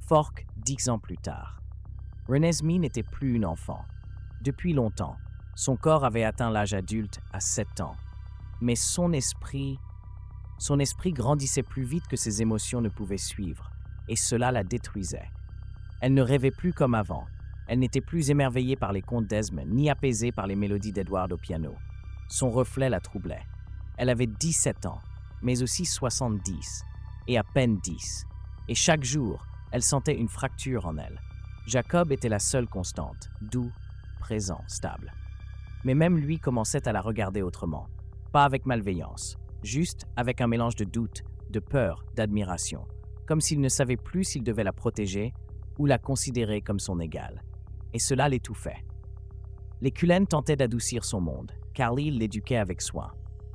Fork 10 ans plus tard. Renesmee n'était plus une enfant. Depuis longtemps, son corps avait atteint l'âge adulte à 7 ans. Mais son esprit grandissait plus vite que ses émotions ne pouvaient suivre, et cela la détruisait. Elle ne rêvait plus comme avant. Elle n'était plus émerveillée par les contes d'Esmond, ni apaisée par les mélodies d'Edward au piano. Son reflet la troublait. Elle avait 17 ans, mais aussi 70, et à peine 10. Et chaque jour, elle sentait une fracture en elle. Jacob était la seule constante, doux, présent, stable. Mais même lui commençait à la regarder autrement, pas avec malveillance, juste avec un mélange de doute, de peur, d'admiration, comme s'il ne savait plus s'il devait la protéger ou la considérer comme son égale. Et cela l'étouffait. Les Cullen tentaient d'adoucir son monde. Carly l'éduquait avec soin.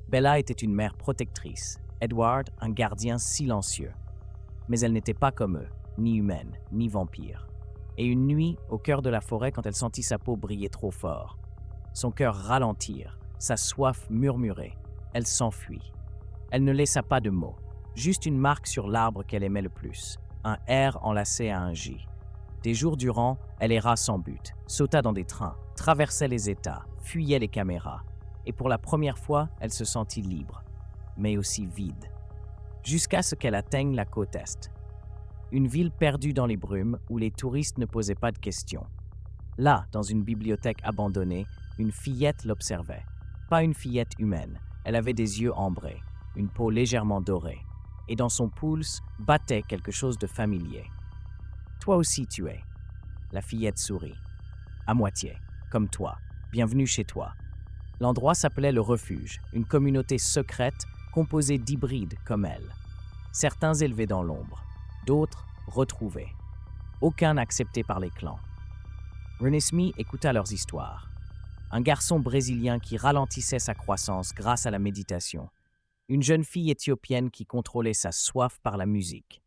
Bella était une mère protectrice, Edward un gardien silencieux. Mais elle n'était pas comme eux, ni humaine, ni vampire. Et une nuit, au cœur de la forêt, quand elle sentit sa peau briller trop fort, son cœur ralentir, sa soif murmurer, elle s'enfuit. Elle ne laissa pas de mots, juste une marque sur l'arbre qu'elle aimait le plus, un R enlacé à un J. Des jours durant, elle erra sans but, sauta dans des trains, traversait les États, fuyait les caméras. Et pour la première fois, elle se sentit libre, mais aussi vide. Jusqu'à ce qu'elle atteigne la côte Est. Une ville perdue dans les brumes où les touristes ne posaient pas de questions. Là, dans une bibliothèque abandonnée, une fillette l'observait. Pas une fillette humaine, elle avait des yeux ambrés, une peau légèrement dorée, et dans son pouls battait quelque chose de familier. « Toi aussi tu es. » La fillette sourit. « À moitié, comme toi. Bienvenue chez toi. » L'endroit s'appelait le Refuge, une communauté secrète composée d'hybrides comme elle. Certains élevés dans l'ombre, d'autres retrouvés. Aucun accepté par les clans. Renesmee écouta leurs histoires. Un garçon brésilien qui ralentissait sa croissance grâce à la méditation. Une jeune fille éthiopienne qui contrôlait sa soif par la musique.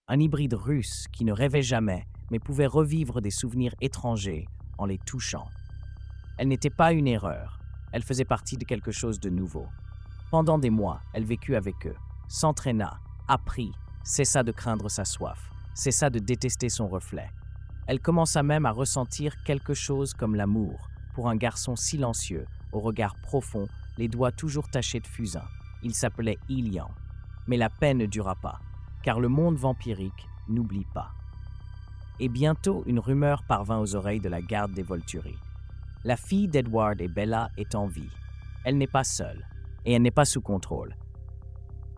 Un hybride russe qui ne rêvait jamais mais pouvait revivre des souvenirs étrangers en les touchant. Elle n'était pas une erreur, elle faisait partie de quelque chose de nouveau. Pendant des mois, elle vécut avec eux, s'entraîna, apprit, cessa de craindre sa soif, cessa de détester son reflet. Elle commença même à ressentir quelque chose comme l'amour pour un garçon silencieux, au regard profond, les doigts toujours tachés de fusain. Il s'appelait Ilian. Mais la paix ne dura pas, car le monde vampirique n'oublie pas. Et bientôt, une rumeur parvint aux oreilles de la garde des Volturi. La fille d'Edward et Bella est en vie. Elle n'est pas seule, et elle n'est pas sous contrôle.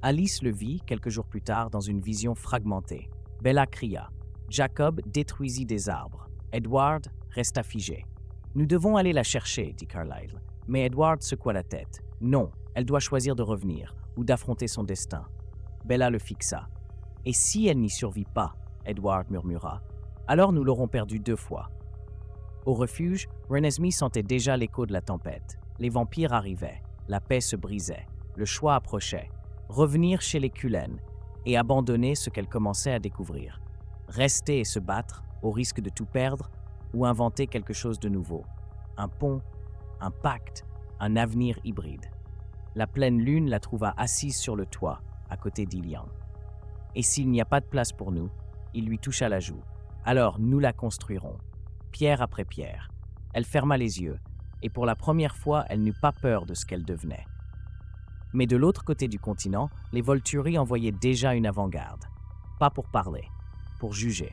Alice le vit, quelques jours plus tard, dans une vision fragmentée. Bella cria. Jacob détruisit des arbres. Edward resta figé. « Nous devons aller la chercher, dit Carlyle. Mais Edward secoua la tête. Non, elle doit choisir de revenir, ou d'affronter son destin. Bella le fixa. « Et si elle n'y survit pas ?» Edward murmura. « Alors nous l'aurons perdue 2 fois. » Au refuge, Renesmee sentait déjà l'écho de la tempête. Les vampires arrivaient, la paix se brisait, le choix approchait. Revenir chez les Cullen et abandonner ce qu'elle commençait à découvrir. Rester et se battre, au risque de tout perdre, ou inventer quelque chose de nouveau. Un pont, un pacte, un avenir hybride. La pleine lune la trouva assise sur le toit, à côté d'Ilian. Et s'il n'y a pas de place pour nous, il lui toucha la joue. Alors nous la construirons, pierre après pierre. Elle ferma les yeux, et pour la première fois, elle n'eut pas peur de ce qu'elle devenait. Mais de l'autre côté du continent, les Volturi envoyaient déjà une avant-garde. Pas pour parler, pour juger.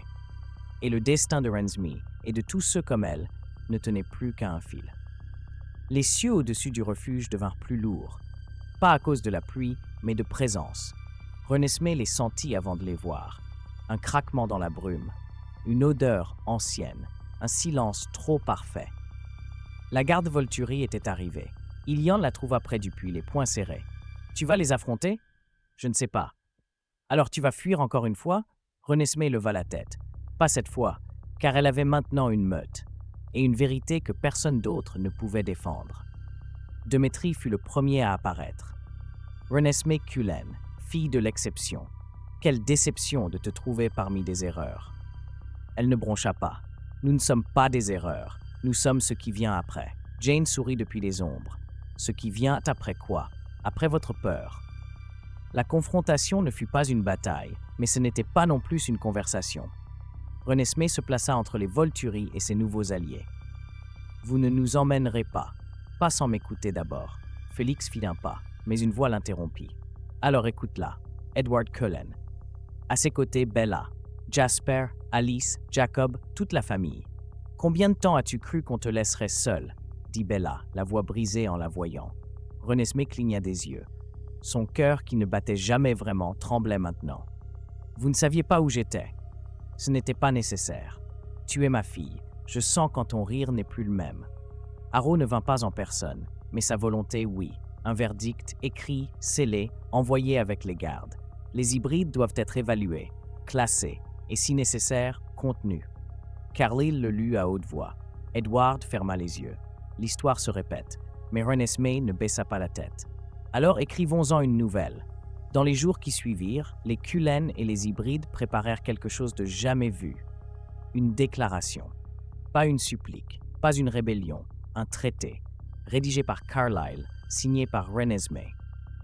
Et le destin de Renesmee, et de tous ceux comme elle, ne tenait plus qu'à un fil. Les cieux au-dessus du refuge devinrent plus lourds, pas à cause de la pluie, mais de présence. Renesmee les sentit avant de les voir. Un craquement dans la brume, une odeur ancienne, un silence trop parfait. La garde Volturi était arrivée. Ilian la trouva près du puits, les poings serrés. « Tu vas les affronter ?»« Je ne sais pas. »« Alors tu vas fuir encore une fois ?» Renesmee leva la tête. Pas cette fois, car elle avait maintenant une meute, et une vérité que personne d'autre ne pouvait défendre. Demetri fut le premier à apparaître. « Renesmee Cullen, fille de l'exception. Quelle déception de te trouver parmi des erreurs. » Elle ne broncha pas. « Nous ne sommes pas des erreurs. Nous sommes ce qui vient après. » Jane sourit depuis les ombres. « Ce qui vient après quoi? Après votre peur. » La confrontation ne fut pas une bataille, mais ce n'était pas non plus une conversation. Renesmee se plaça entre les Volturi et ses nouveaux alliés. Vous ne nous emmènerez pas. Pas sans m'écouter d'abord. Félix fit un pas, mais une voix l'interrompit. Alors écoute-la. Edward Cullen. À ses côtés, Bella, Jasper, Alice, Jacob, toute la famille. Combien de temps as-tu cru qu'on te laisserait seul? Dit Bella, la voix brisée en la voyant. Renesmee cligna des yeux. Son cœur, qui ne battait jamais vraiment, tremblait maintenant. Vous ne saviez pas où j'étais. Ce n'était pas nécessaire. Tu es ma fille. Je sens quand ton rire n'est plus le même. Harrow ne vint pas en personne, mais sa volonté, oui. Un verdict écrit, scellé, envoyé avec les gardes. Les hybrides doivent être évalués, classés et, si nécessaire, contenus. Carlyle le lut à haute voix. Edward ferma les yeux. L'histoire se répète, mais Renesmee ne baissa pas la tête. Alors écrivons-en une nouvelle. Dans les jours qui suivirent, les Cullen et les hybrides préparèrent quelque chose de jamais vu. Une déclaration. Pas une supplique, pas une rébellion, un traité. Rédigé par Carlyle, signé par Renesmee.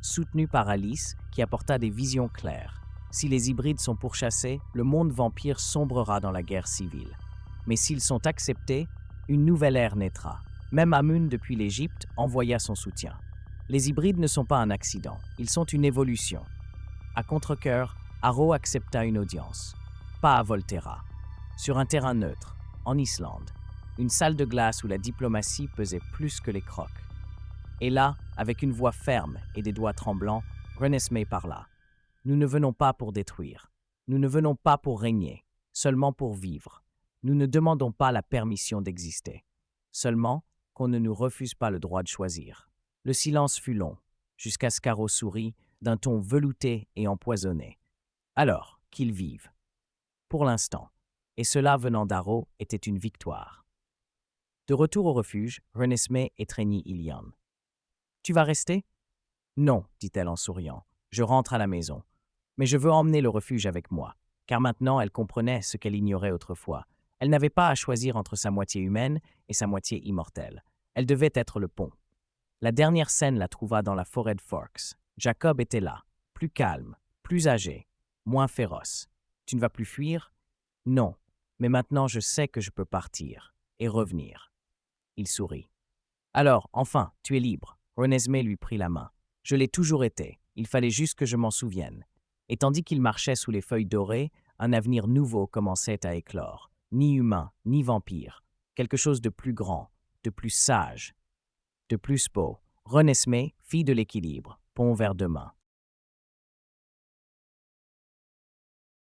Soutenu par Alice, qui apporta des visions claires. Si les hybrides sont pourchassés, le monde vampire sombrera dans la guerre civile. Mais s'ils sont acceptés, une nouvelle ère naîtra. Même Amun, depuis l'Égypte, envoya son soutien. Les hybrides ne sont pas un accident, ils sont une évolution. À contre-cœur, Harrow accepta une audience. Pas à Volterra. Sur un terrain neutre, en Islande. Une salle de glace où la diplomatie pesait plus que les crocs. Et là, avec une voix ferme et des doigts tremblants, Renesmee parla. Nous ne venons pas pour détruire. Nous ne venons pas pour régner, seulement pour vivre. Nous ne demandons pas la permission d'exister. Seulement qu'on ne nous refuse pas le droit de choisir. Le silence fut long, jusqu'à ce qu'Harrow sourit d'un ton velouté et empoisonné. Alors, qu'ils vivent. Pour l'instant. Et cela venant d'Harrow était une victoire. De retour au refuge, Renesmee étreignit Ilian. « Tu vas rester ?»« Non, dit-elle en souriant. Je rentre à la maison. Mais je veux emmener le refuge avec moi, car maintenant elle comprenait ce qu'elle ignorait autrefois. Elle n'avait pas à choisir entre sa moitié humaine et sa moitié immortelle. Elle devait être le pont. La dernière scène la trouva dans la forêt de Forks. Jacob était là, plus calme, plus âgé, moins féroce. « Tu ne vas plus fuir ?»« Non, mais maintenant je sais que je peux partir et revenir. » Il sourit. « Alors, enfin, tu es libre. » Renesmee lui prit la main. « Je l'ai toujours été. Il fallait juste que je m'en souvienne. » Et tandis qu'il marchait sous les feuilles dorées, un avenir nouveau commençait à éclore. Ni humain, ni vampire. Quelque chose de plus grand, de plus sage, de plus beau. Renesmee, fille de l'équilibre, pont vers demain.